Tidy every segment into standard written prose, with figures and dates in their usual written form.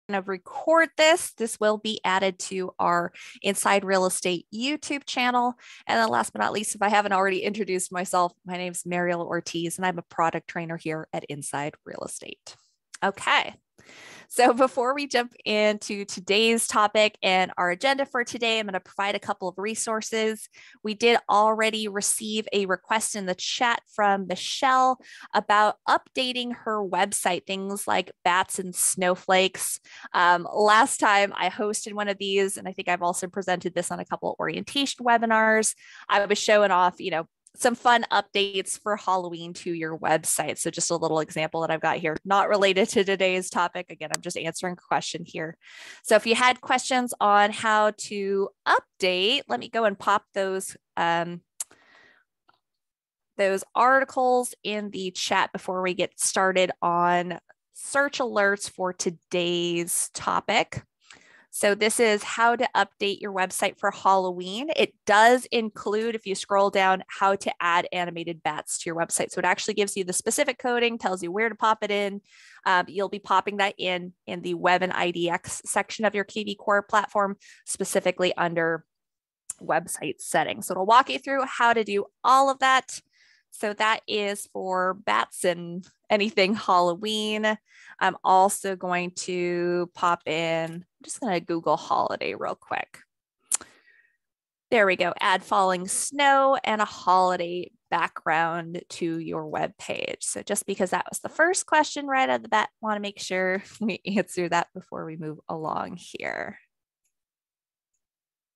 going to record this. This will be added to our Inside Real Estate YouTube channel. And then last but not least, if I haven't already introduced myself, my name is Mariel Ortiz, and I'm a product trainer here at Inside Real Estate. Okay. So before we jump into today's topic and our agenda for today, I'm going to provide a couple of resources. We did already receive a request in the chat from Michelle about updating her website, things like bats and snowflakes. Last time I hosted one of these, and I think I've also presented this on a couple of orientation webinars. I was showing off, some fun updates for Halloween to your website. So just a little example that I've got here, not related to today's topic. Again, I'm just answering a question here. So if you had questions on how to update, let me go and pop those articles in the chat before we get started on search alerts for today's topic. So this is how to update your website for Halloween. It does include, if you scroll down, how to add animated bats to your website. So it actually gives you the specific coding, tells you where to pop it in. You'll be popping that in the Web and IDX section of your KV Core platform, specifically under website settings. So it'll walk you through how to do all of that. So that is for bats and anything Halloween. I'm also going to pop in, I'm just going to Google holiday real quick. There we go. Add falling snow and a holiday background to your web page. So just because that was the first question right out of the bat, want to make sure we answer that before we move along here.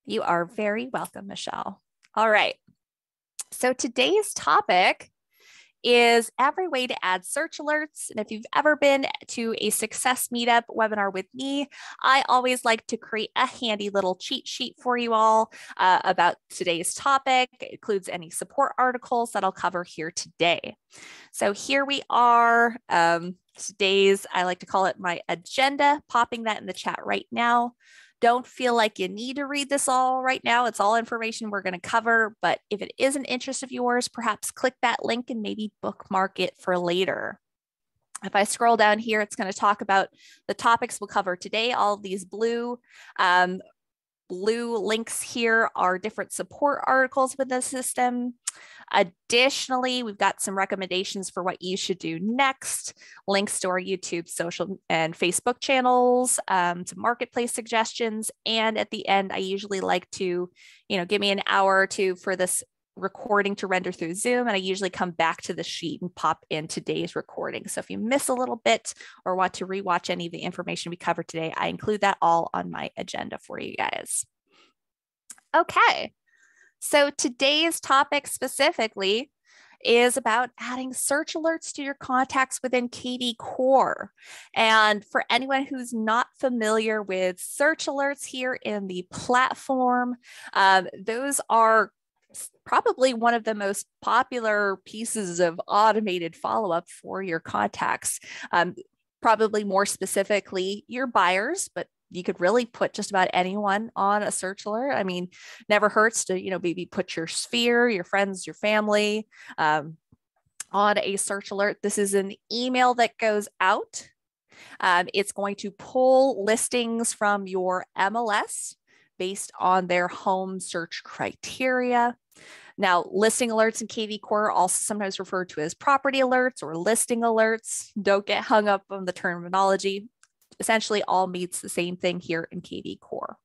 You are very welcome, Michelle. All right. So today's topic is every way to add search alerts. And if you've ever been to a Success Meetup webinar with me, I always like to create a handy little cheat sheet for you all about today's topic. It includes any support articles that I'll cover here today. So here we are. Today's, I like to call it my agenda, popping that in the chat right now. Don't feel like you need to read this all right now. It's all information we're going to cover, but if it is an interest of yours, perhaps click that link and maybe bookmark it for later. If I scroll down here, it's going to talk about the topics we'll cover today. All of these blue links here are different support articles with the system. Additionally, we've got some recommendations for what you should do next, links to our YouTube, social, and Facebook channels, some marketplace suggestions. And at the end, I usually like to, give me an hour or two for this recording to render through Zoom. And I usually come back to the sheet and pop in today's recording. So if you miss a little bit or want to rewatch any of the information we covered today, I include that all on my agenda for you guys. Okay. So today's topic specifically is about adding search alerts to your contacts within KV Core. And for anyone who's not familiar with search alerts here in the platform, those are probably one of the most popular pieces of automated follow-up for your contacts. Probably more specifically your buyers, but you could really put just about anyone on a search alert. I mean, never hurts to, maybe put your sphere, your friends, your family on a search alert. This is an email that goes out. It's going to pull listings from your MLS based on their home search criteria. Now, listing alerts in KV Core are also sometimes referred to as property alerts or listing alerts. Don't get hung up on the terminology. Essentially all means the same thing here in KV Core.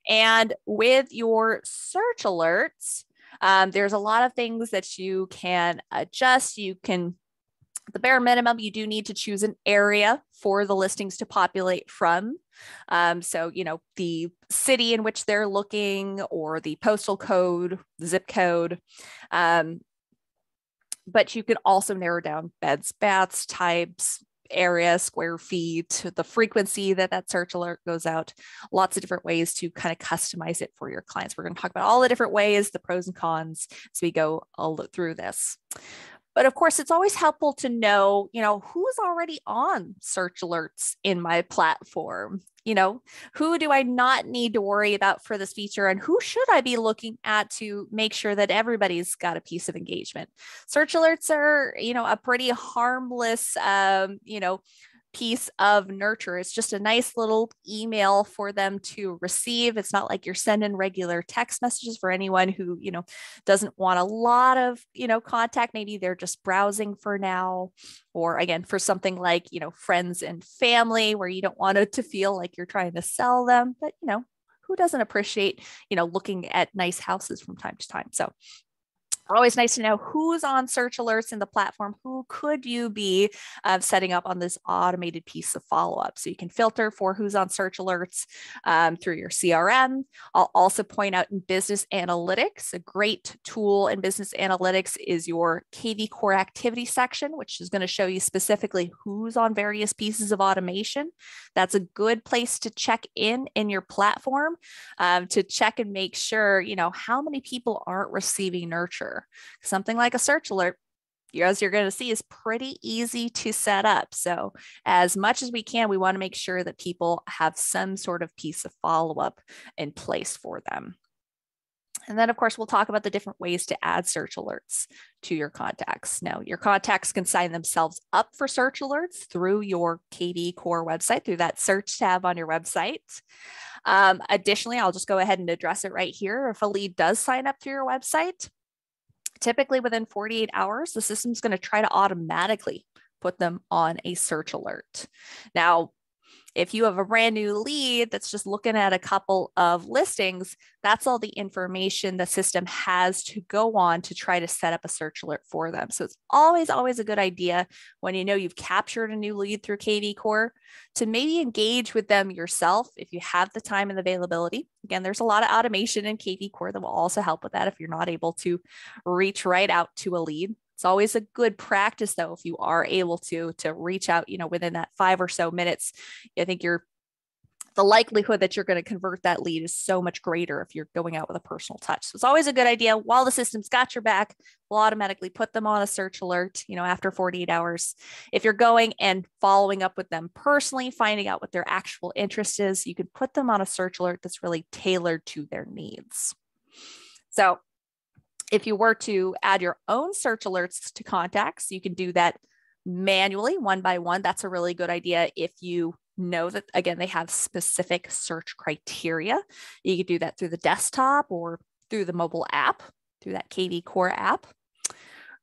And with your search alerts, there's a lot of things that you can adjust. The bare minimum, you do need to choose an area for the listings to populate from. So, the city in which they're looking or the postal code, the zip code. But you can also narrow down beds, baths, types, area, square feet, the frequency that search alert goes out, lots of different ways to kind of customize it for your clients. We're going to talk about all the different ways, the pros and cons, as we go through this. But of course, it's always helpful to know, who's already on search alerts in my platform. Who do I not need to worry about for this feature, and who should I be looking at to make sure that everybody's got a piece of engagement? Search alerts are, a pretty harmless, piece of nurture. It's just a nice little email for them to receive. It's not like you're sending regular text messages for anyone who, doesn't want a lot of, contact. Maybe they're just browsing for now, or again, for something like, friends and family where you don't want it to feel like you're trying to sell them, but who doesn't appreciate, looking at nice houses from time to time? So always nice to know who's on search alerts in the platform. Who could you be setting up on this automated piece of follow-up? So you can filter for who's on search alerts through your CRM. I'll also point out in business analytics, a great tool in business analytics is your KV core activity section, which is going to show you specifically who's on various pieces of automation. That's a good place to check in your platform to check and make sure, how many people aren't receiving nurture. Something like a search alert, as you're going to see, is pretty easy to set up. So as much as we can, we want to make sure that people have some sort of piece of follow-up in place for them. And then, of course, we'll talk about the different ways to add search alerts to your contacts. Now, your contacts can sign themselves up for search alerts through your KV Core website, through that search tab on your website. Additionally, I'll just go ahead and address it right here. If a lead does sign up through your website, typically within 48 hours, the system's going to try to automatically put them on a search alert. Now, if you have a brand new lead that's just looking at a couple of listings, that's all the information the system has to go on to try to set up a search alert for them. So it's always a good idea when you've captured a new lead through KV Core to maybe engage with them yourself if you have the time and availability. Again, there's a lot of automation in KV Core that will also help with that if you're not able to reach right out to a lead. It's always a good practice, though, if you are able to reach out, within that 5 or so minutes. I think the likelihood that you're going to convert that lead is so much greater if you're going out with a personal touch. So it's always a good idea. While the system's got your back, we'll automatically put them on a search alert, after 48 hours. If you're going and following up with them personally, finding out what their actual interest is, you can put them on a search alert that's really tailored to their needs. So if you were to add your own search alerts to contacts, you can do that manually, one by one. That's a really good idea if you know that, again, they have specific search criteria. You can do that through the desktop or through the mobile app, through that KV Core app.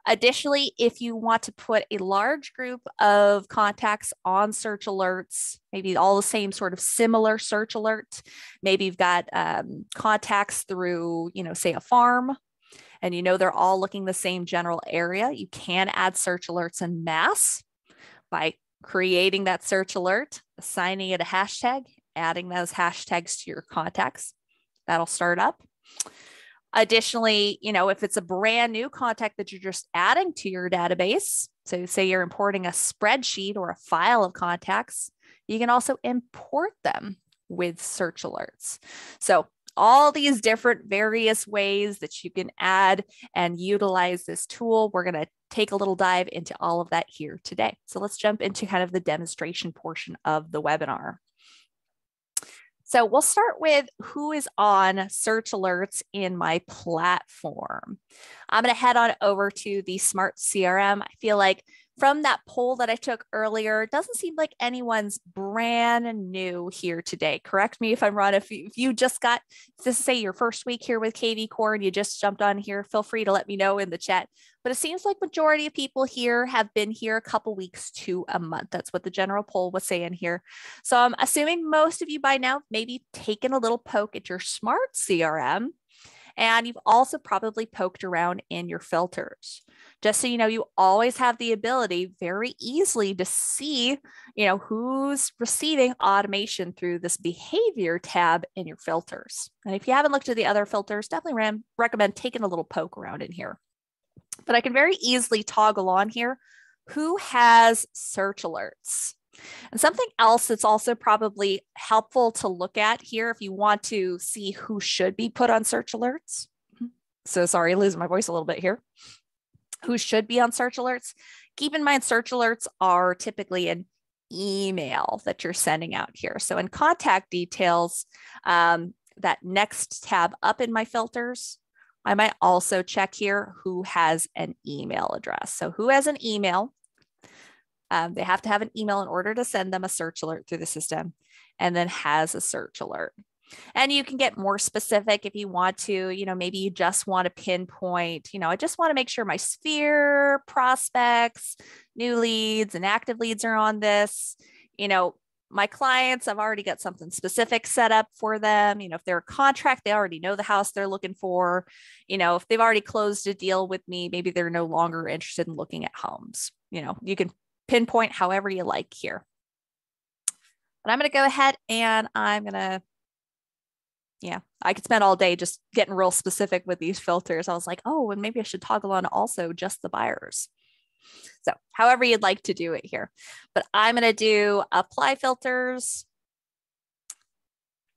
Additionally, if you want to put a large group of contacts on search alerts, maybe all the same sort of similar search alert, maybe you've got contacts through, say a farm, and they're all looking the same general area, you can add search alerts en masse by creating that search alert, assigning it a hashtag, adding those hashtags to your contacts. That'll start up. Additionally, if it's a brand new contact that you're just adding to your database, so say you're importing a spreadsheet or a file of contacts, you can also import them with search alerts. So all these different various ways that you can add and utilize this tool. We're going to take a little dive into all of that here today. So let's jump into kind of the demonstration portion of the webinar. So we'll start with who is on search alerts in my platform. I'm going to head on over to the Smart CRM. I feel like from that poll that I took earlier, it doesn't seem like anyone's brand new here today. Correct me if I'm wrong. If you just got, this is say your first week here with KV Core and you just jumped on here, feel free to let me know in the chat. But it seems like majority of people here have been here a couple weeks to a month. That's what the general poll was saying here. So I'm assuming most of you by now maybe taken a little poke at your Smart CRM. And you've also probably poked around in your filters. Just so you know, you always have the ability very easily to see, who's receiving automation through this behavior tab in your filters. And if you haven't looked at the other filters, definitely recommend taking a little poke around in here. But I can very easily toggle on here who has search alerts. And something else that's also probably helpful to look at here if you want to see who should be put on search alerts. So sorry, losing my voice a little bit here. Who should be on search alerts? Keep in mind, search alerts are typically an email that you're sending out here. So in contact details, that next tab up in my filters, I might also check here who has an email address. So who has an email? They have to have an email in order to send them a search alert through the system, and then has a search alert. And you can get more specific if you want to, maybe you just want to pinpoint, I just want to make sure my sphere, prospects, new leads, and active leads are on this. My clients, I've already got something specific set up for them. If they're a contract, they already know the house they're looking for. If they've already closed a deal with me, maybe they're no longer interested in looking at homes. You can pinpoint however you like here. But I'm going to go ahead and I could spend all day just getting real specific with these filters. I was like, oh, and maybe I should toggle on also just the buyers. So however you'd like to do it here, but I'm going to do apply filters,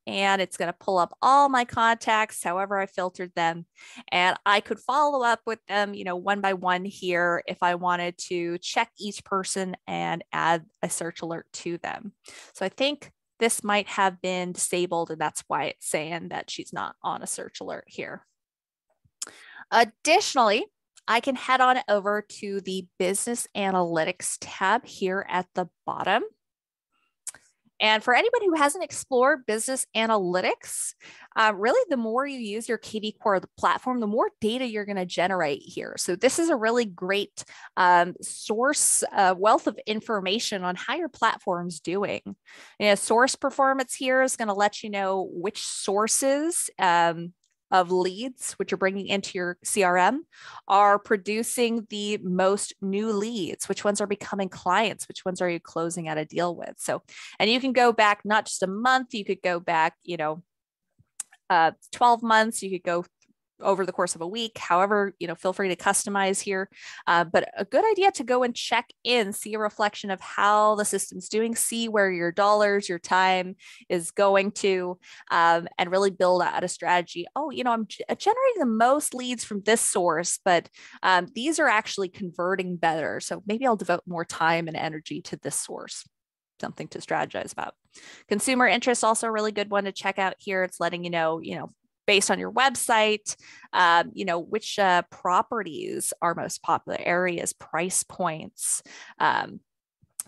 and it's going to pull up all my contacts, however I filtered them. And I could follow up with them, one by one here if I wanted to check each person and add a search alert to them. So I think this might have been disabled, and that's why it's saying that she's not on a search alert here. Additionally, I can head on over to the Business Analytics tab here at the bottom. And for anyone who hasn't explored Business Analytics, really the more you use your KV Core platform, the more data you're going to generate here. So this is a really great source, wealth of information on how your platform's doing. Source performance here is going to let you know which sources of leads, which you're bringing into your CRM, are producing the most new leads, which ones are becoming clients, which ones are you closing out a deal with. So, and you can go back not just a month, you could go back, 12 months, you could go over the course of a week, however, feel free to customize here. But a good idea to go and check in, see a reflection of how the system's doing, see where your dollars, your time is going to, and really build out a strategy. Oh, I'm generating the most leads from this source, but these are actually converting better. So maybe I'll devote more time and energy to this source. Something to strategize about. Consumer interest, also a really good one to check out here. It's letting you know, based on your website, which properties are most popular, areas, price points. I'd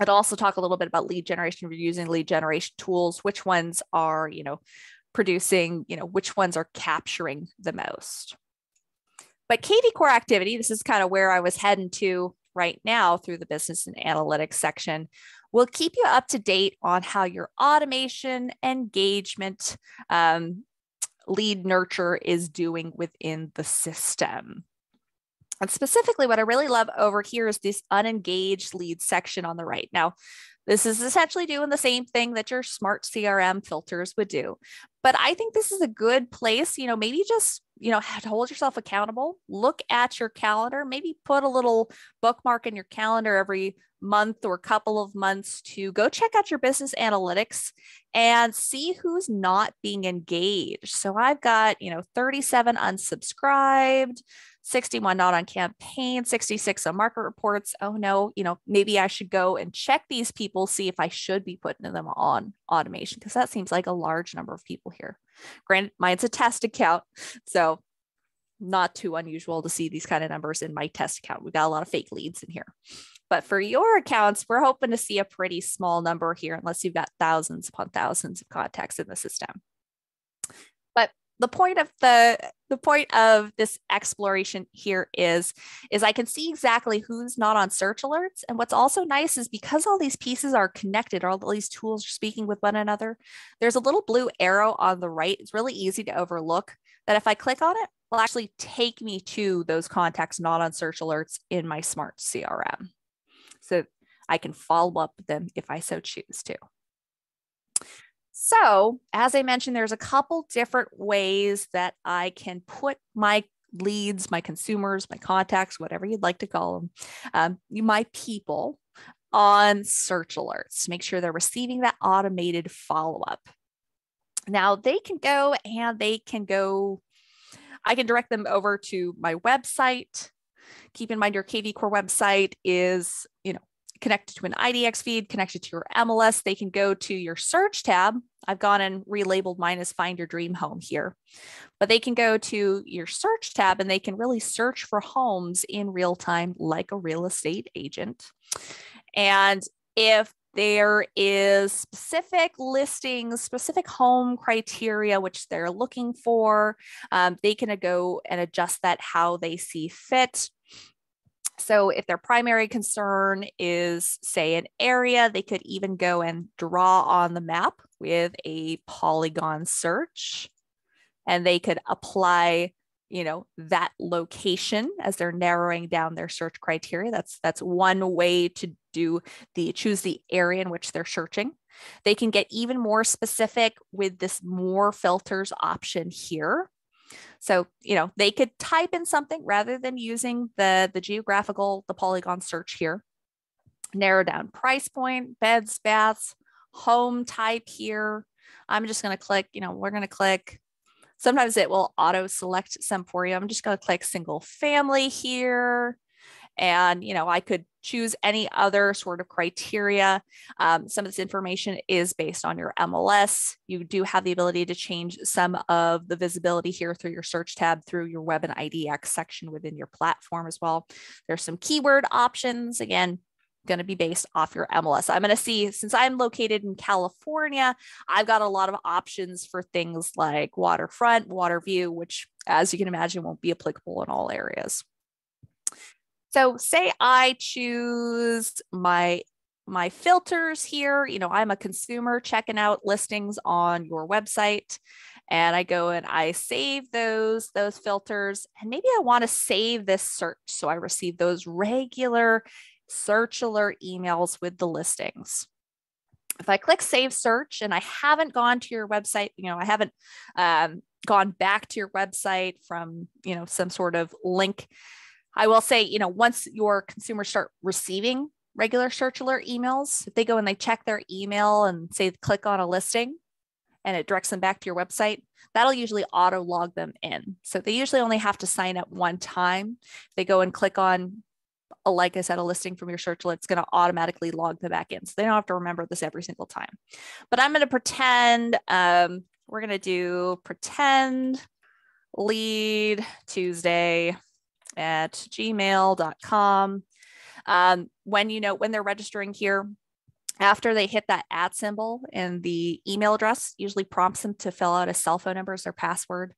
also talk a little bit about lead generation. If you're using lead generation tools, which ones are, producing, which ones are capturing the most. But KV Core activity, this is kind of where I was heading to right now through the business and analytics section, will keep you up to date on how your automation, engagement, lead nurture is doing within the system. And specifically, what I really love over here is this unengaged lead section on the right. Now, this is essentially doing the same thing that your smart CRM filters would do. But I think this is a good place, maybe just, to hold yourself accountable, look at your calendar, maybe put a little bookmark in your calendar every month or couple of months to go check out your business analytics and see who's not being engaged. So I've got, 37 unsubscribed, 61 not on campaign, 66 on market reports. Oh no, maybe I should go and check these people, see if I should be putting them on automation, because that seems like a large number of people here. Granted, mine's a test account, so not too unusual to see these kind of numbers in my test account. We've got a lot of fake leads in here. But for your accounts, we're hoping to see a pretty small number here, unless you've got thousands upon thousands of contacts in the system. But the point of this exploration here is I can see exactly who's not on search alerts. And what's also nice is because all these pieces are connected, all these tools are speaking with one another, there's a little blue arrow on the right. It's really easy to overlook that if I click on it, will actually take me to those contacts not on search alerts in my smart CRM. So I can follow up with them if I so choose to. So as I mentioned, there's a couple different ways that I can put my leads, my consumers, my contacts, whatever you'd like to call them, my people on search alerts to make sure they're receiving that automated follow-up. Now they can go I can direct them over to my website. Keep in mind your KV Core website is, connected to an IDX feed, connected to your MLS. They can go to your search tab. I've gone and relabeled mine as Find Your Dream Home here, but they can go to your search tab and they can really search for homes in real time like a real estate agent. And if there is specific listings, specific home criteria which they're looking for, they can go and adjust that how they see fit. So if their primary concern is, say, an area, they could even go and draw on the map with a polygon search, and they could apply, that location as they're narrowing down their search criteria. That's one way to choose the area in which they're searching. They can get even more specific with this more filters option here. So, they could type in something rather than using the polygon search here. Narrow down price point, beds, baths, home type here. I'm just going to click, we're going to click. Sometimes it will auto select some for you. I'm just going to click single family here. And, I could choose any other sort of criteria. Some of this information is based on your MLS. You do have the ability to change some of the visibility here through your search tab, through your Web and IDX section within your platform as well. There's some keyword options. Again, going to be based off your MLS. I'm going to see, since I'm located in California, I've got a lot of options for things like waterfront, water view, which, as you can imagine, won't be applicable in all areas. So say I choose my filters here. I'm a consumer checking out listings on your website, and I go and I save those filters, and maybe I want to save this search so I receive those regular search alert emails with the listings. If I click save search and I haven't gone to your website, I haven't gone back to your website from, some sort of link, I will say, once your consumers start receiving regular search alert emails, if they go and they check their email and say, click on a listing, and it directs them back to your website, that'll usually auto log them in. So they usually only have to sign up one time. If they go and click on, like I said, a listing from your search alert, it's going to automatically log them back in. So they don't have to remember this every single time. But I'm going to pretend, we're going to do pretend lead Tuesday at gmail.com. When they're registering here, after they hit that @ symbol in the email address, usually prompts them to fill out a cell phone number as their password.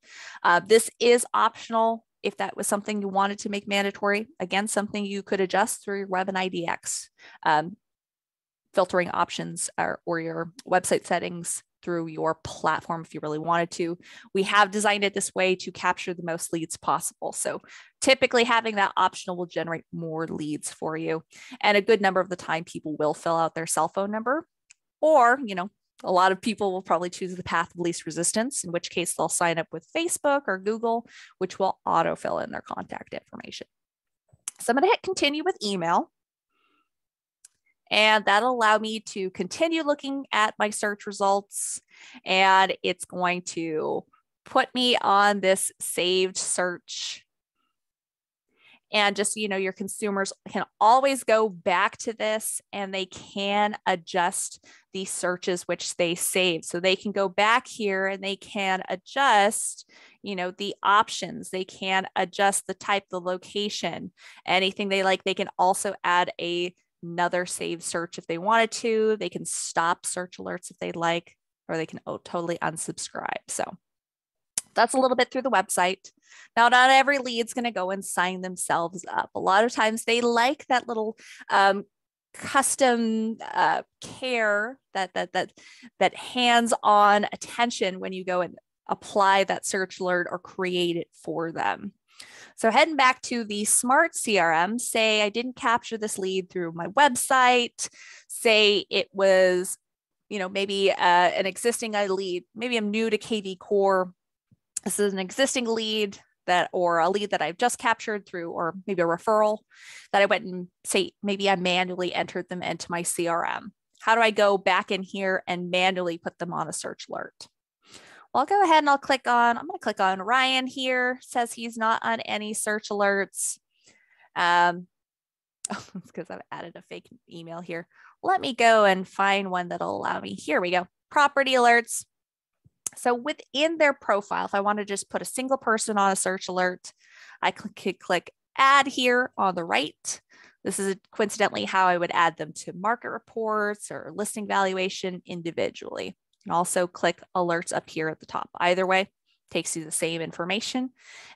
This is optional if that was something you wanted to make mandatory. Again, something you could adjust through your Web and IDX filtering options or your website settings through your platform if you really wanted to. We have designed it this way to capture the most leads possible. So typically having that optional will generate more leads for you. And a good number of the time people will fill out their cell phone number, or, a lot of people will probably choose the path of least resistance, in which case they'll sign up with Facebook or Google, which will auto fill in their contact information. So I'm going to hit continue with email. And that'll allow me to continue looking at my search results. And it's going to put me on this saved search. And just, your consumers can always go back to this, and they can adjust the searches which they save. So they can go back here and they can adjust, the options. They can adjust the type, the location, anything they like. They can also add another saved search if they wanted to. They can stop search alerts if they'd like, or they can totally unsubscribe. So that's a little bit through the website. Now, not every lead's going to go and sign themselves up. A lot of times they like that little custom care, that hands-on attention when you go and apply that search alert or create it for them. So heading back to the Smart CRM, say I didn't capture this lead through my website. Say it was, maybe an existing lead. Maybe I'm new to KV Core. This is an existing lead or a lead that I've just captured through, or maybe a referral that I went and say, maybe I manually entered them into my CRM. How do I go back in here and manually put them on a search alert? Well, I'll go ahead and I'm going to click on Ryan here. Says he's not on any search alerts. It's because I've added a fake email here. Let me go and find one that'll allow me. Here we go. Property alerts. So within their profile, if I want to just put a single person on a search alert, I could click add here on the right. This is coincidentally how I would add them to market reports or listing valuation individually. And also click alerts up here at the top. Either way, takes you the same information.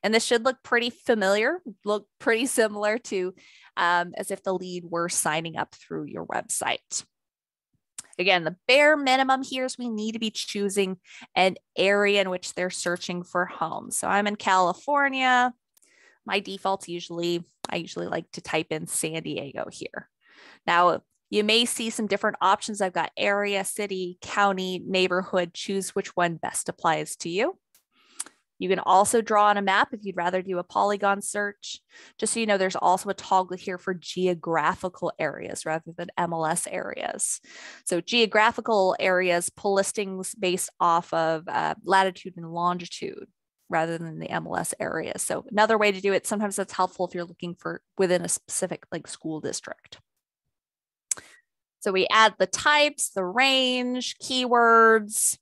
And this should look pretty familiar, look pretty similar to as if the lead were signing up through your website. Again, the bare minimum here is we need to be choosing an area in which they're searching for homes. So I'm in California. My default's I usually like to type in San Diego here. Now, you may see some different options. I've got area, city, county, neighborhood. Choose which one best applies to you. You can also draw on a map if you'd rather do a polygon search. Just so you know, there's also a toggle here for geographical areas rather than MLS areas. So geographical areas pull listings based off of latitude and longitude rather than the MLS areas. So another way to do it, sometimes that's helpful if you're looking for within a specific like school district. So we add the types, the range, keywords,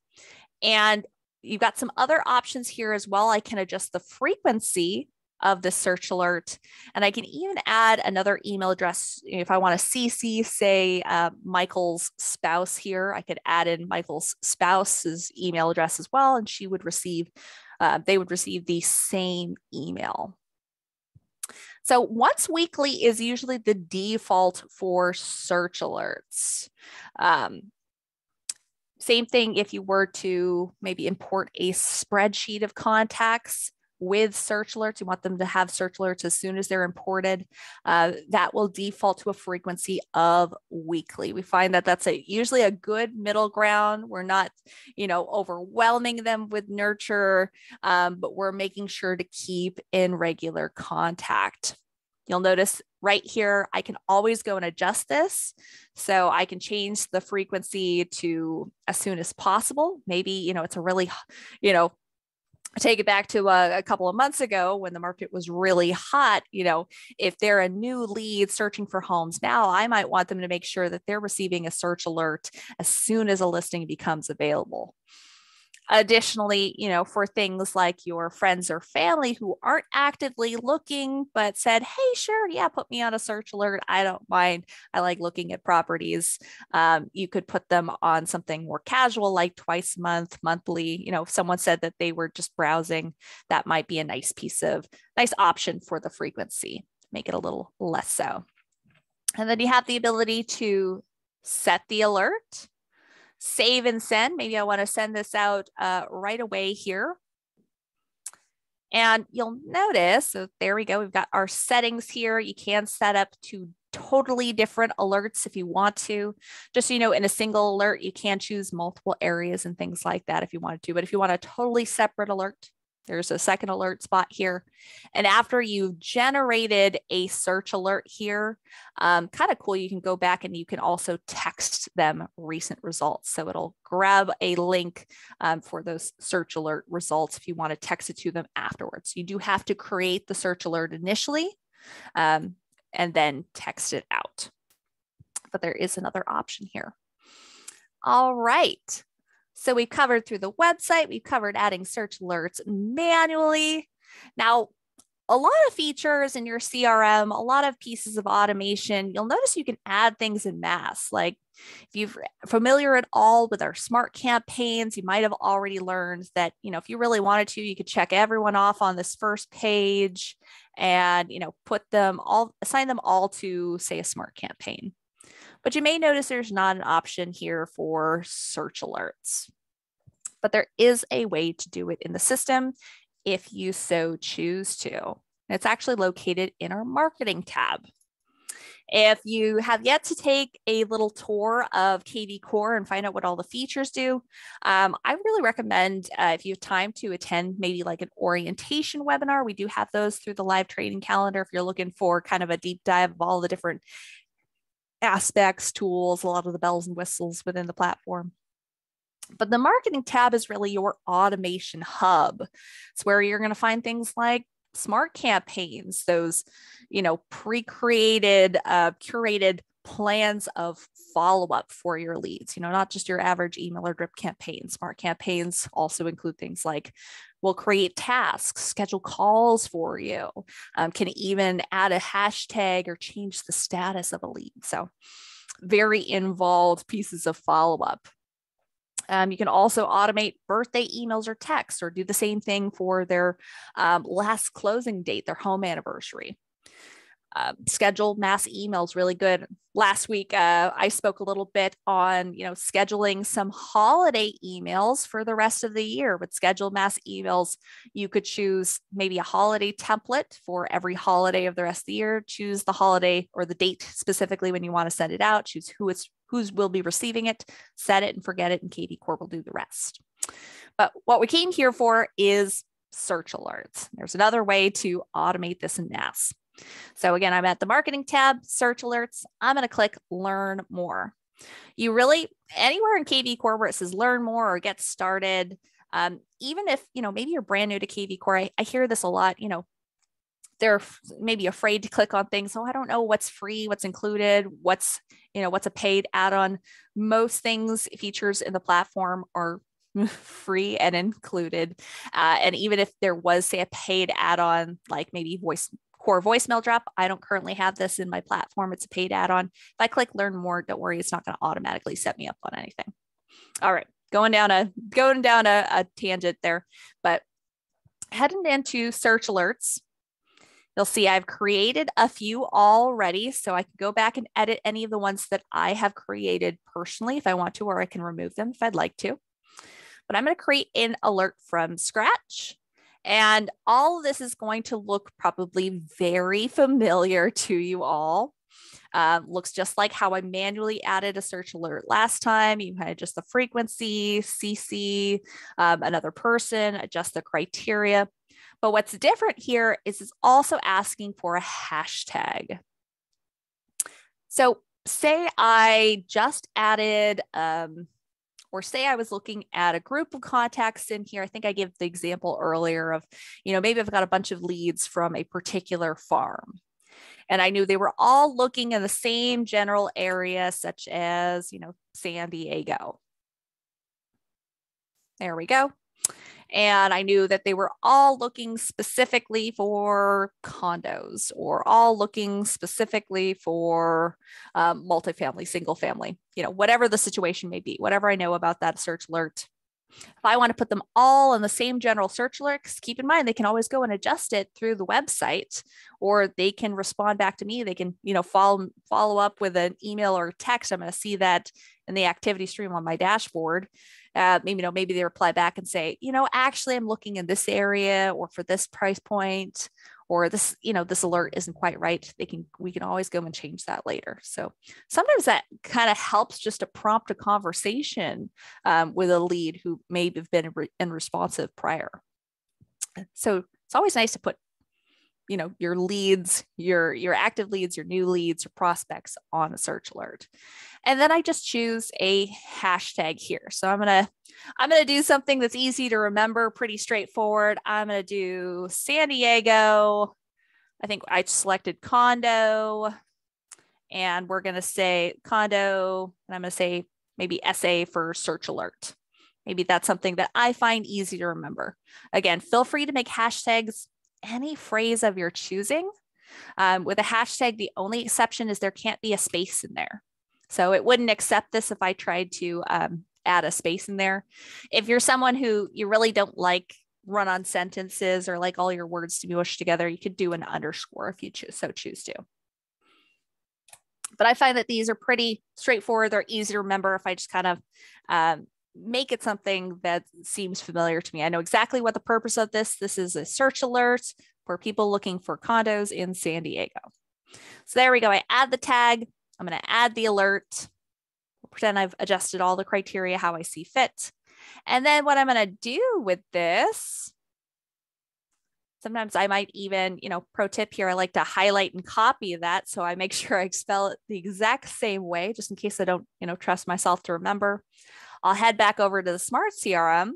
and you've got some other options here as well. I can adjust the frequency of the search alert, and I can even add another email address. If I want to CC, say Michael's spouse here, I could add in Michael's spouse's email address as well, and she would receive, they would receive the same email. So once weekly is usually the default for search alerts. Same thing if you were to maybe import a spreadsheet of contacts with search alerts, you want them to have search alerts as soon as they're imported, that will default to a frequency of weekly. We find that that's usually a good middle ground. We're not, overwhelming them with nurture, but we're making sure to keep in regular contact. You'll notice right here, I can always go and adjust this. So I can change the frequency to as soon as possible. Maybe, it's a really, take it back to a couple of months ago when the market was really hot. If they're a new lead searching for homes now, I might want them to make sure that they're receiving a search alert as soon as a listing becomes available. Additionally, for things like your friends or family who aren't actively looking, but said, hey, sure, yeah, put me on a search alert. I don't mind. I like looking at properties. You could put them on something more casual, like twice a month, monthly. If someone said that they were just browsing, that might be a nice option for the frequency, make it a little less so. And then you have the ability to set the alert, save and send. Maybe I want to send this out right away here. And you'll notice, so there we go. We've got our settings here. You can set up to totally different alerts if you want to. Just so you know, in a single alert, you can choose multiple areas and things like that if you wanted to. But if you want a totally separate alert, there's a second alert spot here. And after you've generated a search alert here, kind of cool, you can go back and you can also text them recent results. So it'll grab a link for those search alert results if you want to text it to them afterwards. You do have to create the search alert initially and then text it out. But there is another option here. All right. So we've covered through the website, we've covered adding search alerts manually. Now, a lot of features in your CRM, a lot of pieces of automation, you'll notice you can add things in mass. Like if you're familiar at all with our smart campaigns, you might have already learned that, if you really wanted to, you could check everyone off on this first page and, assign them all to, say, a smart campaign. But you may notice there's not an option here for search alerts. But there is a way to do it in the system if you so choose to. And it's actually located in our marketing tab. If you have yet to take a little tour of KV Core and find out what all the features do, I really recommend if you have time to attend maybe like an orientation webinar. We do have those through the live training calendar if you're looking for kind of a deep dive of all the different aspects, tools, a lot of the bells and whistles within the platform. But the marketing tab is really your automation hub. It's where you're going to find things like smart campaigns, those, pre-created, curated plans of follow-up for your leads, not just your average email or drip campaign. Smart campaigns also include things like will create tasks, schedule calls for you, can even add a hashtag or change the status of a lead. So very involved pieces of follow-up. You can also automate birthday emails or texts, or do the same thing for their last closing date, their home anniversary. Schedule mass emails, really good. Last week, I spoke a little bit on, scheduling some holiday emails for the rest of the year. With scheduled mass emails, you could choose maybe a holiday template for every holiday of the rest of the year. Choose the holiday or the date specifically when you want to send it out. Choose who's will be receiving it. Set it and forget it, and KV Core will do the rest. But what we came here for is search alerts. There's another way to automate this in mass. So again, I'm at the marketing tab, search alerts. I'm going to click learn more. You really, anywhere in KV Core where it says learn more or get started, even if, maybe you're brand new to KV Core, I hear this a lot, they're maybe afraid to click on things. So I don't know what's free, what's included, what's a paid add-on. Most things, features in the platform are free and included. And even if there was, say, a paid add-on, like maybe Core voicemail drop, I don't currently have this in my platform. It's a paid add-on. If I click learn more, don't worry, it's not going to automatically set me up on anything. All right, going down a tangent there, but heading into search alerts, you'll see I've created a few already, so I can go back and edit any of the ones that I have created personally if I want to, or I can remove them if I'd like to. But I'm going to create an alert from scratch. And all of this is going to look probably very familiar to you all. Looks just like how I manually added a search alert last time. You had just the frequency, CC, another person, adjust the criteria. But what's different here is it's also asking for a hashtag. So say I just added, or say I was looking at a group of contacts in here. I think I gave the example earlier of, maybe I've got a bunch of leads from a particular farm. And I knew they were all looking in the same general area, such as, San Diego. There we go. And I knew that they were all looking specifically for condos, or all looking specifically for multifamily, single family, whatever the situation may be, whatever I know about that search alert. If I want to put them all in the same general search alerts, keep in mind, they can always go and adjust it through the website, or they can respond back to me. They can, follow up with an email or text. I'm going to see that in the activity stream on my dashboard. Maybe they reply back and say, actually, I'm looking in this area or for this price point, or this, this alert isn't quite right. We can always go and change that later. So sometimes that kind of helps just to prompt a conversation with a lead who may have been unresponsive prior. So it's always nice to put, your leads, your active leads, your new leads, your prospects on a search alert. And then I just choose a hashtag here. So I'm gonna do something that's easy to remember, pretty straightforward. I'm gonna do San Diego. I think I selected condo, and we're gonna say condo, and I'm gonna say maybe SA for search alert. Maybe that's something that I find easy to remember. Again, feel free to make hashtags any phrase of your choosing. With a hashtag, the only exception is there can't be a space in there. So it wouldn't accept this if I tried to add a space in there. If you're someone who you really don't like run-on sentences or like all your words to be mushed together, you could do an underscore if you choose to. But I find that these are pretty straightforward. They're easy to remember if I just kind of make it something that seems familiar to me. I know exactly what the purpose of this. This is a search alert for people looking for condos in San Diego. So there we go. I add the tag. I'm going to add the alert. We'll pretend I've adjusted all the criteria how I see fit. And then what I'm going to do with this, sometimes I might even, pro tip here, I like to highlight and copy that. So I make sure I spell it the exact same way, just in case I don't, trust myself to remember. I'll head back over to the Smart CRM,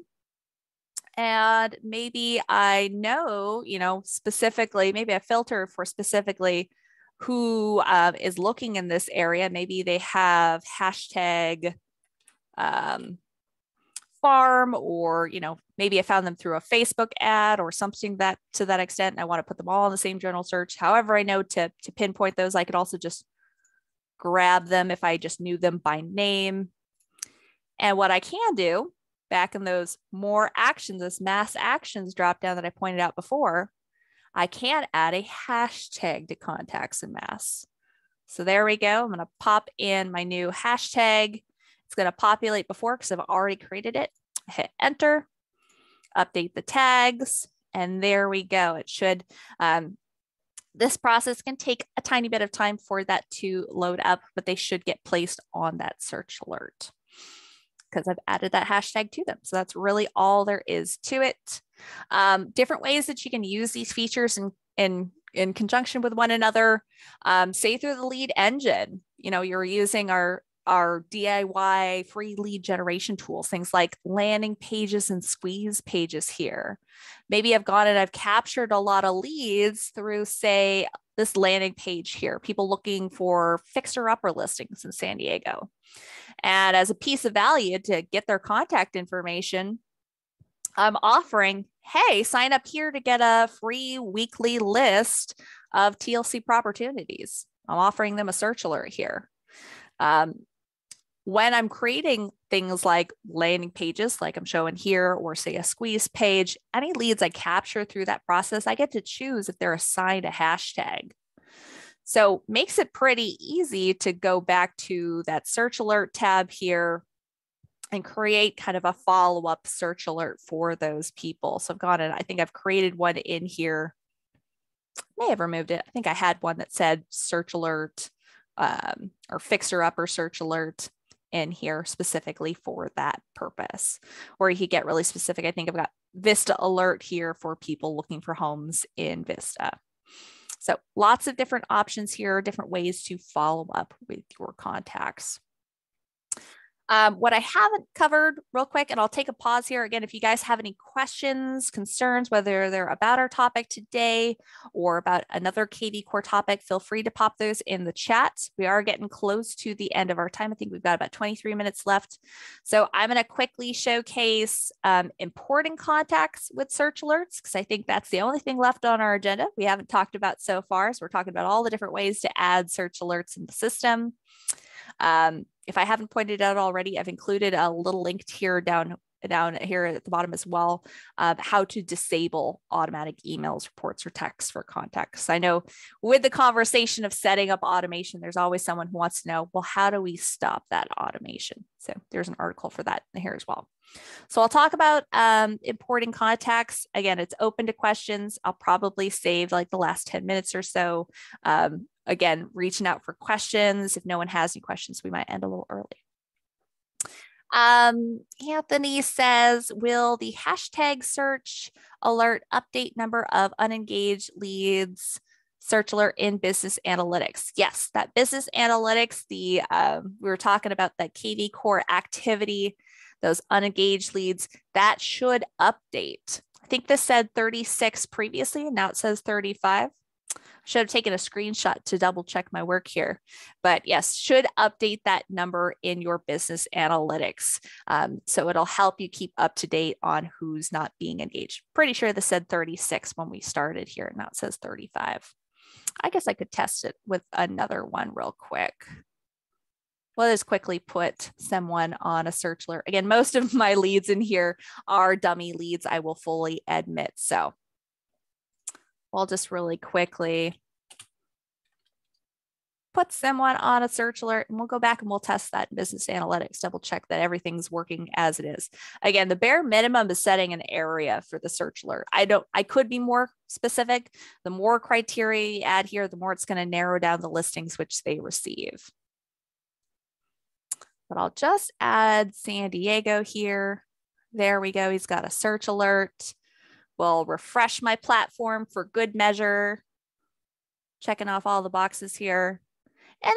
and maybe I know, specifically, maybe I filter for specifically who is looking in this area. Maybe they have hashtag farm, or, maybe I found them through a Facebook ad or something that to that extent. And I want to put them all in the same journal search. However, I know to pinpoint those, I could also just grab them if I just knew them by name. And what I can do back in those more actions, this mass actions drop down that I pointed out before, I can add a hashtag to contacts in mass. So there we go. I'm going to pop in my new hashtag. It's going to populate before because I've already created it. Hit enter, update the tags, and there we go. It should, this process can take a tiny bit of time for that to load up, but they should get placed on that search alert because I've added that hashtag to them. So that's really all there is to it. Different ways that you can use these features in conjunction with one another, say through the lead engine. You're using our DIY free lead generation tools, things like landing pages and squeeze pages here. Maybe I've gone and I've captured a lot of leads through, say, this landing page here, people looking for fixer-upper listings in San Diego. And as a piece of value to get their contact information, I'm offering, hey, sign up here to get a free weekly list of TLC opportunities. I'm offering them a search alert here. When I'm creating things like landing pages, like I'm showing here, or say a squeeze page, any leads I capture through that process, I get to choose if they're assigned a hashtag. So makes it pretty easy to go back to that search alert tab here and create kind of a follow-up search alert for those people. So I've gone and I think I've created one in here. May have removed it. I think I had one that said search alert or fixer upper search alert in here specifically for that purpose. Or you could get really specific. I think I've got Vista alert here for people looking for homes in Vista. So lots of different options here, different ways to follow up with your contacts. What I haven't covered real quick, and I'll take a pause here. Again, if you guys have any questions, concerns, whether they're about our topic today or about another KV Core topic, feel free to pop those in the chat. We are getting close to the end of our time. I think we've got about 23 minutes left. So I'm going to quickly showcase importing contacts with search alerts, because I think that's the only thing left on our agenda we haven't talked about so far. So we're talking about all the different ways to add search alerts in the system. If I haven't pointed out already, I've included a little link here down here at the bottom as well, how to disable automatic emails, reports, or texts for contacts. I know with the conversation of setting up automation, there's always someone who wants to know, well, how do we stop that automation? So there's an article for that in here as well. So I'll talk about importing contacts. Again, it's open to questions. I'll probably save like the last 10 minutes or so. Again, reaching out for questions. If no one has any questions, we might end a little early. Anthony says, will the hashtag search alert update number of unengaged leads search alert in business analytics? Yes, that business analytics, we were talking about that KV Core activity, those unengaged leads, that should update. I think this said 36 previously, and now it says 35. Should have taken a screenshot to double check my work here, but yes, should update that number in your business analytics. So it'll help you keep up to date on who's not being engaged. Pretty sure this said 36 when we started here, and now it says 35. I guess I could test it with another one real quick. We'll just quickly put someone on a search alert. Again, most of my leads in here are dummy leads, I will fully admit. So we'll just really quickly put someone on a search alert, and we'll go back and we'll test that in business analytics, double check that everything's working as it is. Again, the bare minimum is setting an area for the search alert. I could be more specific. The more criteria you add here, the more it's going to narrow down the listings which they receive. But I'll just add San Diego here. There we go. He's got a search alert. We'll refresh my platform for good measure. Checking off all the boxes here. And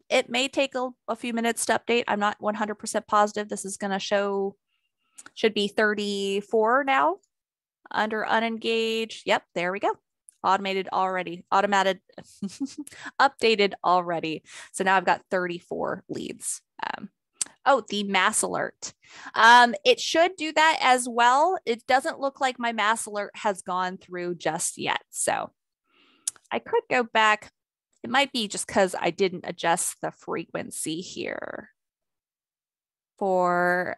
it may take a few minutes to update. I'm not 100% positive. This is going to should be 34 now under unengaged. Yep, there we go. Updated already. So now I've got 34 leads. Oh, the mass alert. It should do that as well. It doesn't look like my mass alert has gone through just yet. So I could go back. It might be just because I didn't adjust the frequency here for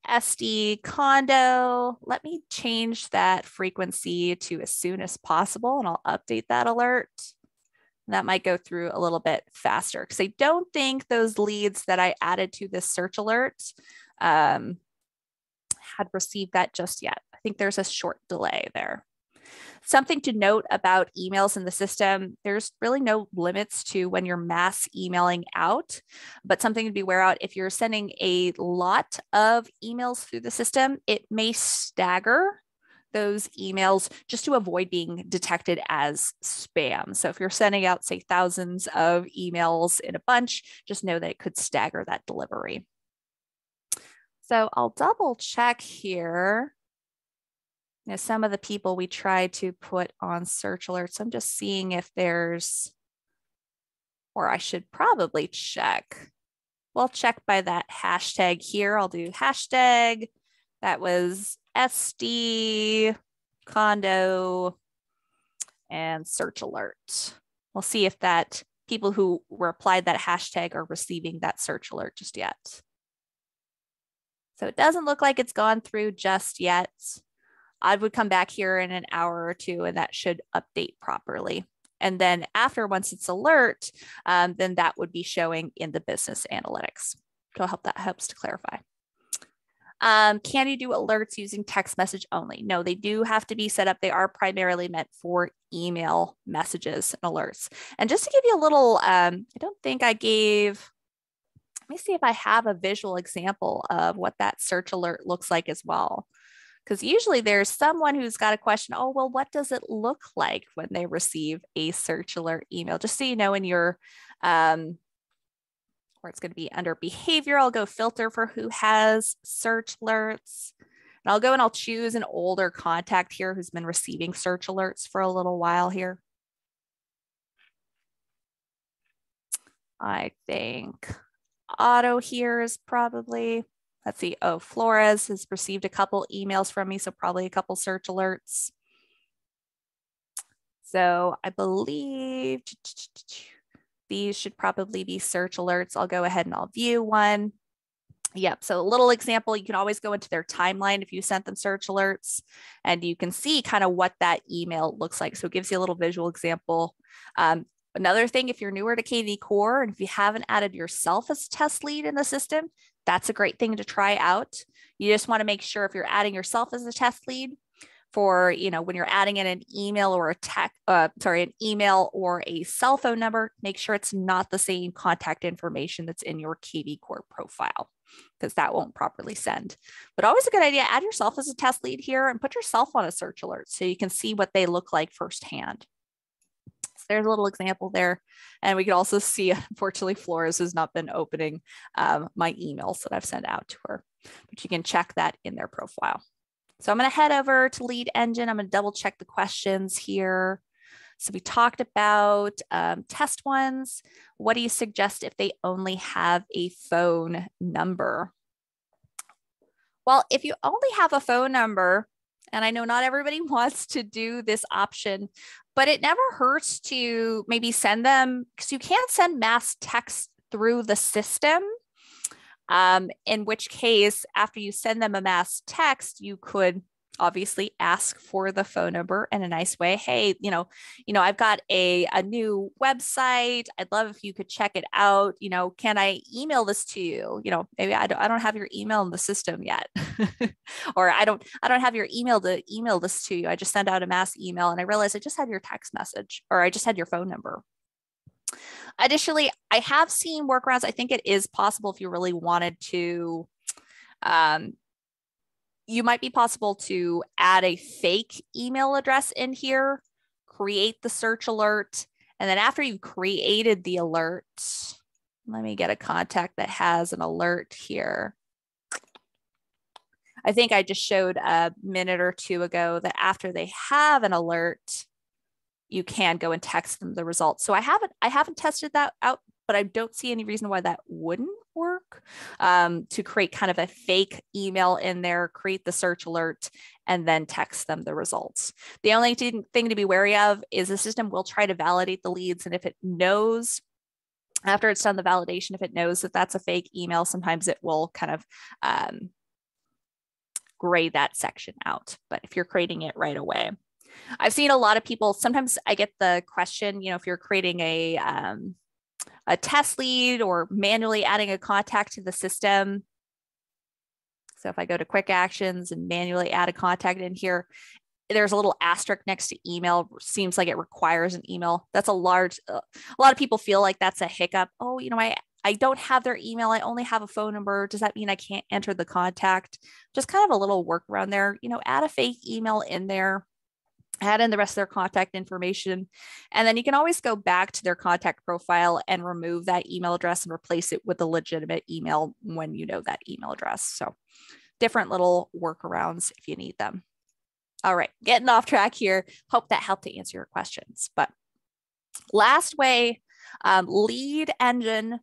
SD condo. Let me change that frequency to as soon as possible, and I'll update that alert. That might go through a little bit faster because I don't think those leads that I added to this search alert had received that just yet. I think there's a short delay there. Something to note about emails in the system, there's really no limits to when you're mass emailing out, but something to be aware of, if you're sending a lot of emails through the system, it may stagger those emails just to avoid being detected as spam. So if you're sending out, say, thousands of emails in a bunch, just know that it could stagger that delivery. So I'll double check here. You know, some of the people we tried to put on search alerts, I'm just seeing if there's, or I should probably check. We'll check by that hashtag here. I'll do hashtag. That was SD condo and search alert. We'll see if that people who replied that hashtag are receiving that search alert just yet. So it doesn't look like it's gone through just yet. I would come back here in an hour or two and that should update properly. And then after, once it's alert, then that would be showing in the business analytics. So I hope that helps to clarify. Can you do alerts using text message only? No, they do have to be set up. They are primarily meant for email messages and alerts. And just to give you a little, I don't think I gave, let me see if I have a visual example of what that search alert looks like as well. Because usually there's someone who's got a question, oh, well, what does it look like when they receive a search alert email? Just so you know, in your, where it's going to be under behavior, I'll go filter for who has search alerts. And I'll go and I'll choose an older contact here who's been receiving search alerts for a little while here. I think Otto here is probably, let's see, oh, Flores has received a couple emails from me, so probably a couple search alerts. So I believe these should probably be search alerts. I'll go ahead and I'll view one. Yep, so a little example, you can always go into their timeline if you sent them search alerts, and you can see kind of what that email looks like. So it gives you a little visual example. Another thing, if you're newer to KV Core and if you haven't added yourself as a test lead in the system, that's a great thing to try out. You just want to make sure if you're adding yourself as a test lead for, you know, when you're adding in an email or an email or a cell phone number, make sure it's not the same contact information that's in your KV Core profile, because that won't properly send. But always a good idea, add yourself as a test lead here and put yourself on a search alert so you can see what they look like firsthand. There's a little example there. And we can also see, unfortunately, Flores has not been opening my emails that I've sent out to her, but you can check that in their profile. So I'm going to head over to Lead Engine. I'm going to double check the questions here. So we talked about test ones. What do you suggest if they only have a phone number? Well, if you only have a phone number, and I know not everybody wants to do this option, but it never hurts to maybe send them, because you can't send mass text through the system. In which case, after you send them a mass text, you could obviously ask for the phone number in a nice way. Hey, I've got a new website. I'd love if you could check it out. Can I email this to you? Maybe I don't have your email in the system yet, or I don't have your email to email this to you. I just sent out a mass email and I realized I just had your text message, or I just had your phone number. Additionally, I have seen workarounds. I think it is possible if you really wanted to, you might be possible to add a fake email address in here, create the search alert, and then after you've created the alert, let me get a contact that has an alert here. I think I just showed a minute or two ago that after they have an alert, you can go and text them the results. So I haven't tested that out, but I don't see any reason why that wouldn't work. work to create kind of a fake email in there, create the search alert, and then text them the results. The only thing to be wary of is the system will try to validate the leads. And if it knows, after it's done the validation, if it knows that that's a fake email, sometimes it will kind of gray that section out. But if you're creating it right away, I've seen a lot of people, sometimes I get the question, if you're creating a test lead or manually adding a contact to the system. So if I go to quick actions and manually add a contact in here, there's a little asterisk next to email. Seems like it requires an email. That's a lot of people feel like that's a hiccup. Oh, I don't have their email. I only have a phone number. Does that mean I can't enter the contact? Just kind of a little workaround there. Add a fake email in there, add in the rest of their contact information. And then you can always go back to their contact profile and remove that email address and replace it with a legitimate email when you know that email address. So different little workarounds if you need them. All right, getting off track here. Hope that helped to answer your questions. But last way, lead engine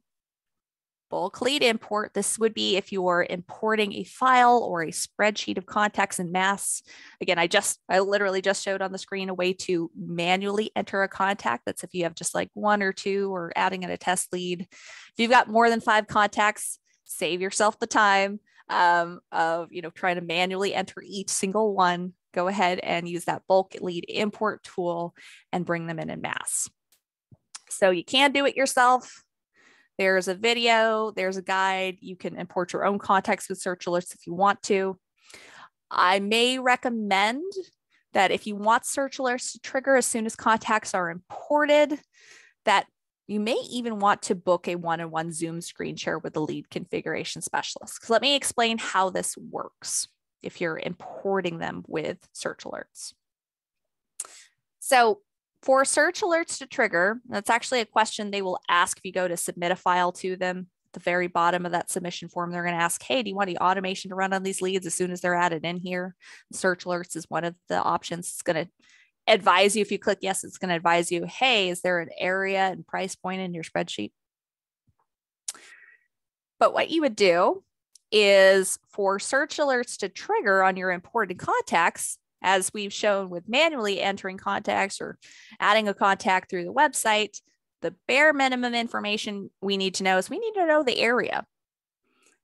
bulk lead import. This would be if you're importing a file or a spreadsheet of contacts in mass. Again, I literally just showed on the screen a way to manually enter a contact. That's if you have just like one or two or adding in a test lead. If you've got more than 5 contacts, save yourself the time of trying to manually enter each single one. Go ahead and use that bulk lead import tool and bring them in mass. So you can do it yourself. There's a video, there's a guide. You can import your own contacts with search alerts if you want to. I may recommend that if you want search alerts to trigger as soon as contacts are imported, that you may even want to book a one-on-one Zoom screen share with the lead configuration specialist. Because let me explain how this works if you're importing them with search alerts. So for search alerts to trigger, that's actually a question they will ask if you go to submit a file to them. At the very bottom of that submission form, they're going to ask, hey, do you want the automation to run on these leads as soon as they're added in here? Search alerts is one of the options. It's going to advise you, if you click yes, it's going to advise you, hey, is there an area and price point in your spreadsheet? But what you would do is for search alerts to trigger on your imported contacts, as we've shown with manually entering contacts or adding a contact through the website, the bare minimum information we need to know is we need to know the area.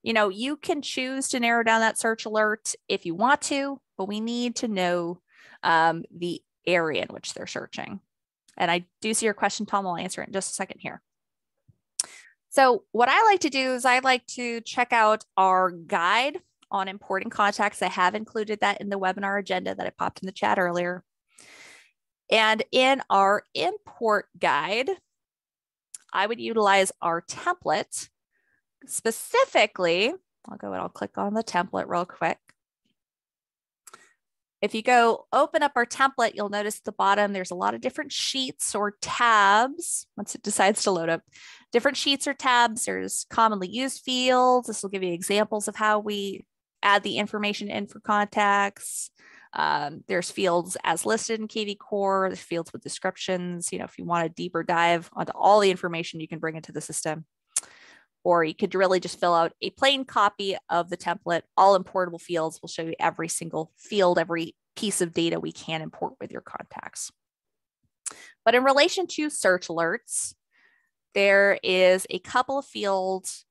You can choose to narrow down that search alert if you want to, but we need to know the area in which they're searching. And I do see your question, Tom. I'll answer it in just a second here. So what I like to do is I like to check out our guide on importing contacts. I have included that in the webinar agenda that I popped in the chat earlier. And in our import guide, I would utilize our template. Specifically, I'll click on the template real quick. If you go open up our template, you'll notice at the bottom, there's a lot of different sheets or tabs. Once it decides to load up, different sheets or tabs. There's commonly used fields. This will give you examples of how we add the information in for contacts. There's fields as listed in KV Core, there's fields with descriptions. If you want a deeper dive onto all the information you can bring into the system, or you could really just fill out a plain copy of the template. All importable fields will show you every single field, every piece of data we can import with your contacts. But in relation to search alerts, there is a couple of fields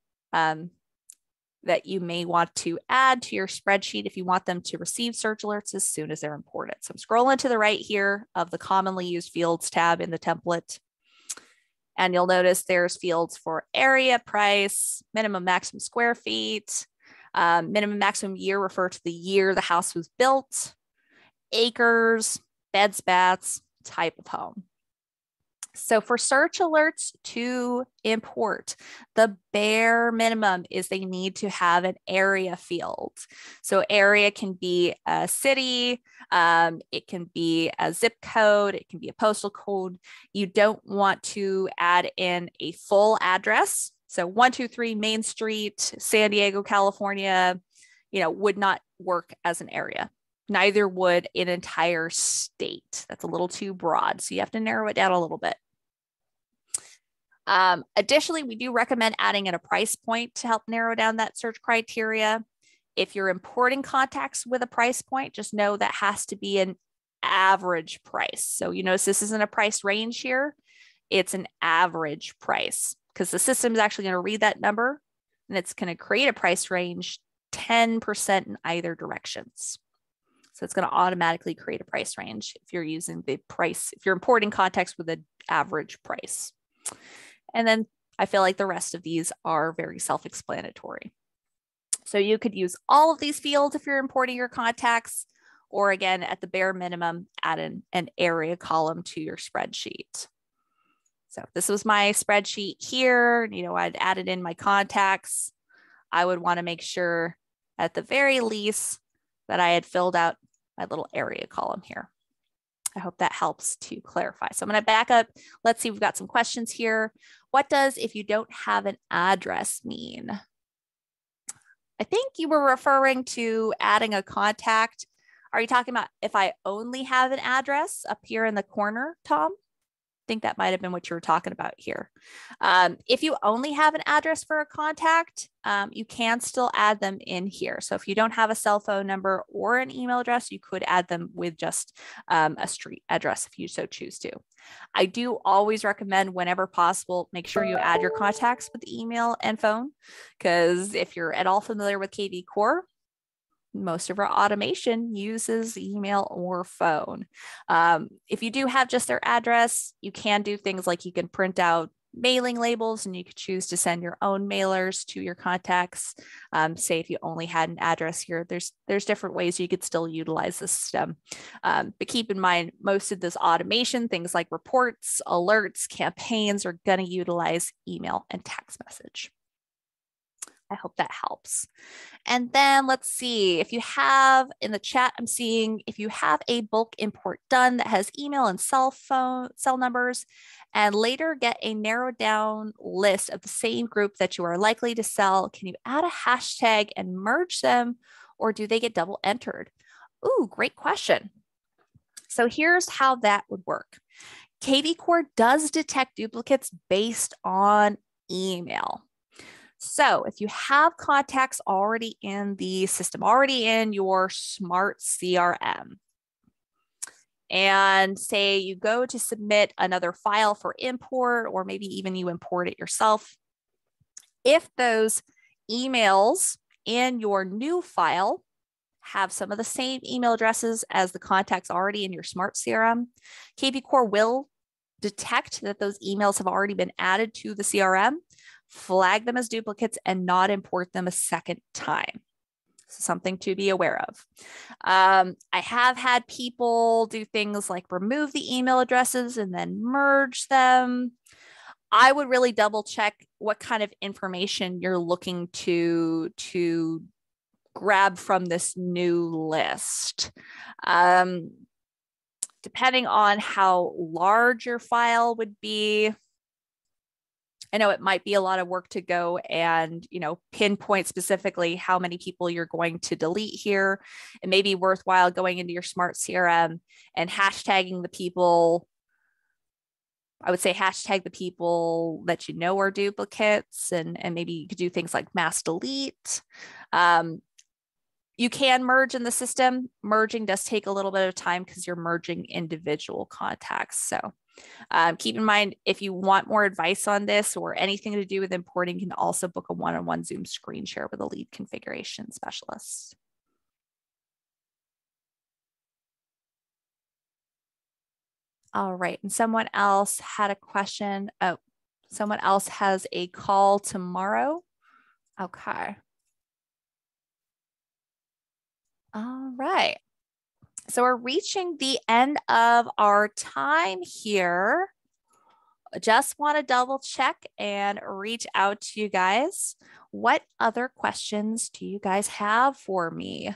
that you may want to add to your spreadsheet if you want them to receive search alerts as soon as they're imported. So I'm scrolling to the right here of the commonly used fields tab in the template. And you'll notice there's fields for area, price, minimum, maximum square feet, minimum, maximum year refer to the year the house was built, acres, beds, baths, type of home. So for search alerts to import, the bare minimum is they need to have an area field. So area can be a city, it can be a zip code, it can be a postal code. You don't want to add in a full address. So 123 Main Street, San Diego, California, would not work as an area. Neither would an entire state. That's a little too broad. So you have to narrow it down a little bit. Additionally, we do recommend adding in a price point to help narrow down that search criteria. If you're importing contacts with a price point, just know that has to be an average price. So you notice this isn't a price range here. It's an average price because the system is actually going to read that number and it's going to create a price range 10% in either directions. So it's going to automatically create a price range if you're using the price, if you're importing contacts with an average price. And then I feel like the rest of these are very self-explanatory. So you could use all of these fields if you're importing your contacts, or again, at the bare minimum, add an area column to your spreadsheet. So if this was my spreadsheet here, I'd added in my contacts. I would want to make sure at the very least that I had filled out my little area column here. I hope that helps to clarify. So I'm going to back up. Let's see, we've got some questions here. What does "if you don't have an address" mean? I think you were referring to adding a contact. Are you talking about if I only have an address up here in the corner, Tom? I think that might have been what you were talking about here. If you only have an address for a contact, you can still add them in here. So if you don't have a cell phone number or an email address, you could add them with just a street address if you so choose to. I do always recommend, whenever possible, make sure you add your contacts with email and phone, because if you're at all familiar with kvCORE, most of our automation uses email or phone. If you do have just their address, you can do things like you can print out mailing labels and you could choose to send your own mailers to your contacts. Say if you only had an address here, there's different ways you could still utilize the system. But keep in mind, most of this automation, things like reports, alerts, campaigns, are going to utilize email and text message. I hope that helps. And then let's see, if you have in the chat, I'm seeing if you have a bulk import done that has email and cell numbers, and later get a narrowed down list of the same group that you are likely to sell, can you add a hashtag and merge them, or do they get double entered? Ooh, great question. So here's how that would work. kvCORE does detect duplicates based on email. So if you have contacts already in the system, already in your smart CRM, and say you go to submit another file for import, or maybe even you import it yourself, if those emails in your new file have some of the same email addresses as the contacts already in your smart CRM, kvCORE will detect that those emails have already been added to the CRM, flag them as duplicates, and not import them a second time. So something to be aware of. I have had people do things like remove the email addresses and then merge them. I would really double check what kind of information you're looking to grab from this new list. Depending on how large your file would be, I know it might be a lot of work to go and, pinpoint specifically how many people you're going to delete here. It may be worthwhile going into your smart CRM and hashtagging the people. I would say hashtag the people that you know are duplicates, and maybe you could do things like mass delete. You can merge in the system. Merging does take a little bit of time because you're merging individual contacts. So keep in mind, if you want more advice on this or anything to do with importing, you can also book a one-on-one Zoom screen share with a lead configuration specialist. All right, and someone else had a question. Oh, someone else has a call tomorrow. Okay. All right. So we're reaching the end of our time here. I just want to double check and reach out to you guys. What other questions do you guys have for me?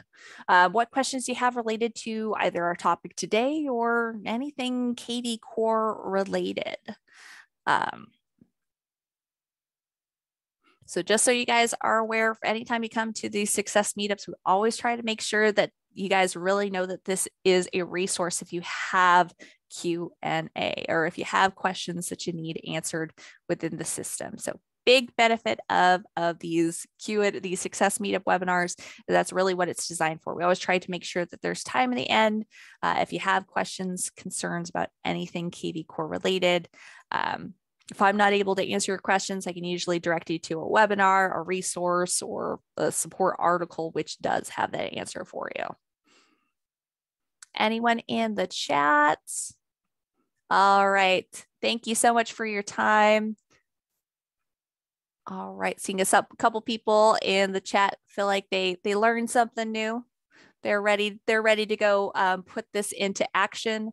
What questions do you have related to either our topic today or anything kvCORE related? So just so you guys are aware, anytime you come to these success meetups, we always try to make sure that you guys really know that this is a resource if you have Q&A, or if you have questions that you need answered within the system. So big benefit of these Success Meetup webinars. That's really what it's designed for. We always try to make sure that there's time in the end. If you have questions, concerns about anything KV Core related, if I'm not able to answer your questions, I can usually direct you to a webinar, a resource, or a support article, which does have that answer for you. Anyone in the chat? All right. Thank you so much for your time. All right. Seeing a couple people in the chat feel like they learned something new. They're ready to go put this into action.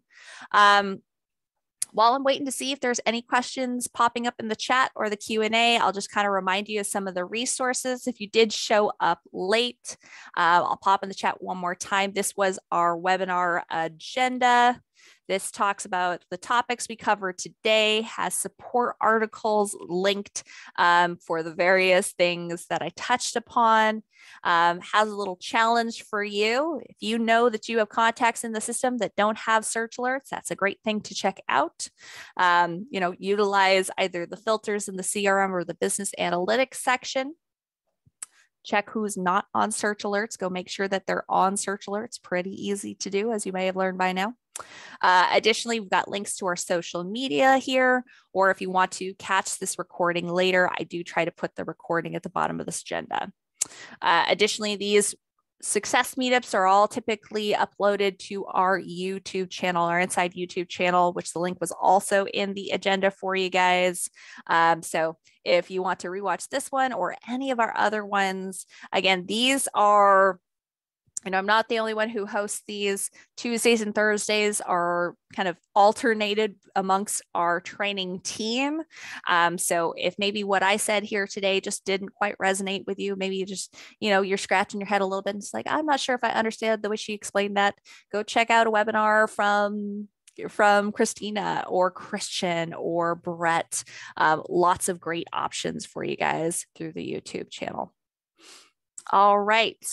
While I'm waiting to see if there's any questions popping up in the chat or the Q&A, I'll just kind of remind you of some of the resources. If you did show up late, I'll pop in the chat one more time. This was our webinar agenda. This talks about the topics we covered today, has support articles linked for the various things that I touched upon, has a little challenge for you. If you know that you have contacts in the system that don't have search alerts, that's a great thing to check out. Utilize either the filters in the CRM or the business analytics section. Check who's not on search alerts. Go make sure that they're on search alerts. Pretty easy to do, as you may have learned by now. Additionally, we've got links to our social media here, or if you want to catch this recording later, I do try to put the recording at the bottom of this agenda. Additionally, these Success Meetups are all typically uploaded to our YouTube channel, our Inside YouTube channel, which the link was also in the agenda for you guys. So if you want to rewatch this one or any of our other ones, again, these are, I'm not the only one who hosts these. Tuesdays and Thursdays are kind of alternated amongst our training team. So if maybe what I said here today just didn't quite resonate with you, maybe you just, you're scratching your head a little bit and it's like, I'm not sure if I understand the way she explained that. Go check out a webinar from Christina or Christian or Brett. Lots of great options for you guys through the YouTube channel. All right.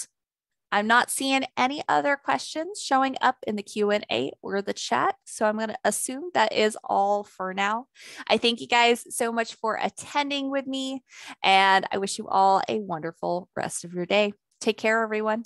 I'm not seeing any other questions showing up in the Q&A or the chat, so I'm going to assume that is all for now. I thank you guys so much for attending with me, and I wish you all a wonderful rest of your day. Take care, everyone.